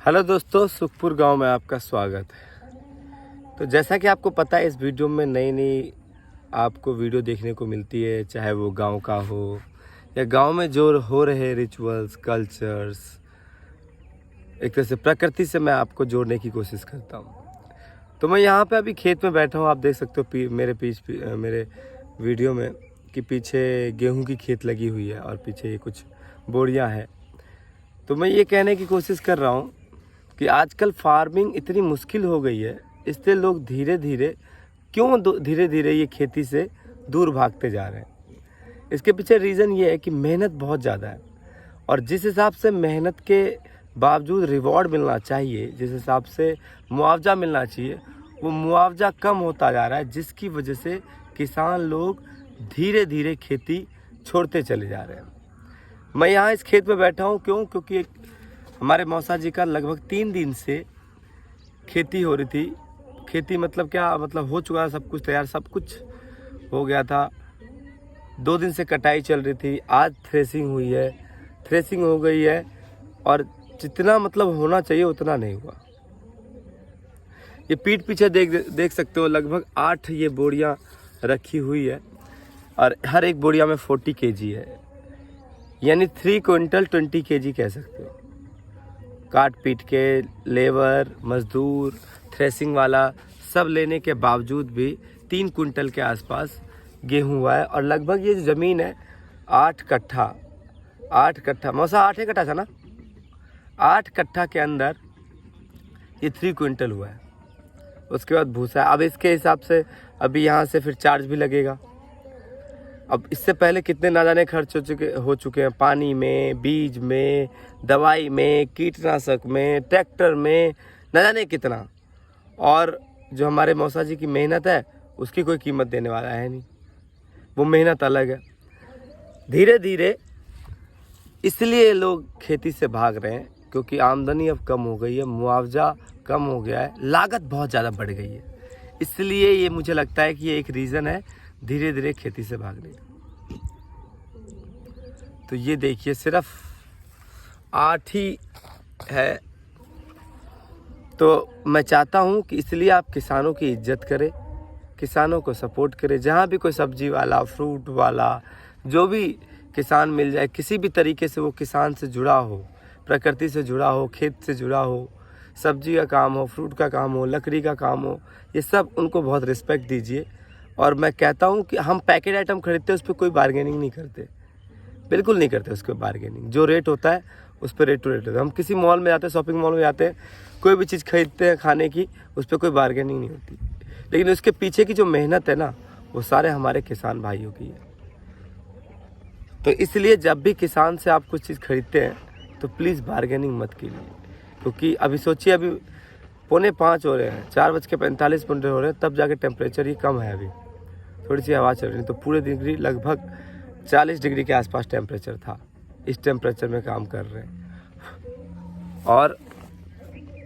Hello दोस्तों, सुखपुर गांव में आपका स्वागत है। तो जैसा कि आपको पता है, इस वीडियो में नई नई आपको वीडियो देखने को मिलती है, चाहे वो गांव का हो या गांव में जो हो रहे रिचुअल्स, कल्चर्स, एक तरह से प्रकृति से मैं आपको जोड़ने की कोशिश करता हूं। तो मैं यहाँ पे अभी खेत में बैठा हूँ। आप देख सकते हो मेरे वीडियो में कि पीछे गेहूँ की खेत लगी हुई है और पीछे ये कुछ बोरियाँ हैं। तो मैं ये कहने की कोशिश कर रहा हूँ कि आजकल फार्मिंग इतनी मुश्किल हो गई है, इसलिए लोग धीरे धीरे ये खेती से दूर भागते जा रहे हैं। इसके पीछे रीज़न ये है कि मेहनत बहुत ज़्यादा है और जिस हिसाब से मेहनत के बावजूद रिवॉर्ड मिलना चाहिए, जिस हिसाब से मुआवजा मिलना चाहिए, वो मुआवजा कम होता जा रहा है, जिसकी वजह से किसान लोग धीरे धीरे खेती छोड़ते चले जा रहे हैं। मैं यहाँ इस खेत में बैठा हूँ क्योंकि हमारे मौसा जी का लगभग 3 दिन से खेती हो रही थी। खेती मतलब क्या, मतलब हो चुका, सब कुछ तैयार, सब कुछ हो गया था। 2 दिन से कटाई चल रही थी। आज थ्रेसिंग हुई है, थ्रेसिंग हो गई है और जितना मतलब होना चाहिए उतना नहीं हुआ। ये पीठ पीछे देख सकते हो, लगभग 8 ये बोरियां रखी हुई है और हर एक बोरिया में 40 kg है, यानी 3 क्विंटल 20 kg कह सकते हो। काट पीट के लेबर, मजदूर, थ्रेसिंग वाला सब लेने के बावजूद भी 3 क्विंटल के आसपास गेहूं हुआ है। और लगभग ये ज़मीन है 8 कट्ठा, मौसा 8 कट्ठा था ना, 8 कट्ठा के अंदर ये 3 क्विंटल हुआ है। उसके बाद भूसा है। अब इसके हिसाब से अभी यहाँ से फिर चार्ज भी लगेगा। अब इससे पहले कितने ना जाने खर्च हो चुके हैं, पानी में, बीज में, दवाई में, कीटनाशक में, ट्रैक्टर में, न जाने कितना। और जो हमारे मौसा जी की मेहनत है उसकी कोई कीमत देने वाला है नहीं, वो मेहनत अलग है। धीरे धीरे इसलिए लोग खेती से भाग रहे हैं क्योंकि आमदनी अब कम हो गई है, मुआवजा कम हो गया है, लागत बहुत ज़्यादा बढ़ गई है। इसलिए ये मुझे लगता है कि ये एक रीज़न है धीरे धीरे खेती से भागने का। तो ये देखिए, सिर्फ 8 ही है। तो मैं चाहता हूँ कि इसलिए आप किसानों की इज्जत करें, किसानों को सपोर्ट करें। जहाँ भी कोई सब्जी वाला, फ्रूट वाला, जो भी किसान मिल जाए, किसी भी तरीके से वो किसान से जुड़ा हो, प्रकृति से जुड़ा हो, खेत से जुड़ा हो, सब्जी का काम हो, फ्रूट का काम हो, लकड़ी का काम हो, ये सब उनको बहुत रिस्पेक्ट दीजिए। और मैं कहता हूँ कि हम पैकेट आइटम खरीदते हैं, उस पर कोई बार्गेनिंग नहीं करते, बिल्कुल नहीं करते उस पर बार्गेनिंग। जो रेट होता है उस पर रेट टू रेट होता है। हम किसी मॉल में जाते हैं, शॉपिंग मॉल में जाते हैं, कोई भी चीज़ खरीदते हैं खाने की, उस पर कोई बार्गेनिंग नहीं होती। लेकिन उसके पीछे की जो मेहनत है ना, वो सारे हमारे किसान भाइयों की है। तो इसलिए जब भी किसान से आप कुछ चीज़ खरीदते हैं तो प्लीज़ बार्गेनिंग मत कीजिए। क्योंकि अभी सोचिए, अभी 4:45 हो रहे हैं, 4:45 हो रहे हैं, तब जाके टेम्परेचर ही कम है। अभी थोड़ी सी हवा चल रही है, तो पूरे डिग्री, लगभग 40 डिग्री के आसपास टेम्परेचर था। इस टेम्परेचर में काम कर रहे हैं और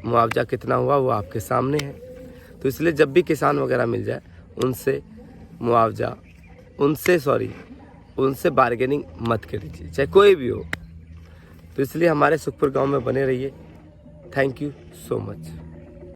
मुआवजा कितना हुआ वो आपके सामने है। तो इसलिए जब भी किसान वगैरह मिल जाए, उनसे मुआवजा, उनसे बार्गेनिंग मत करिए, चाहे कोई भी हो। तो इसलिए हमारे सुखपुर गांव में बने रहिए। Thank you so much.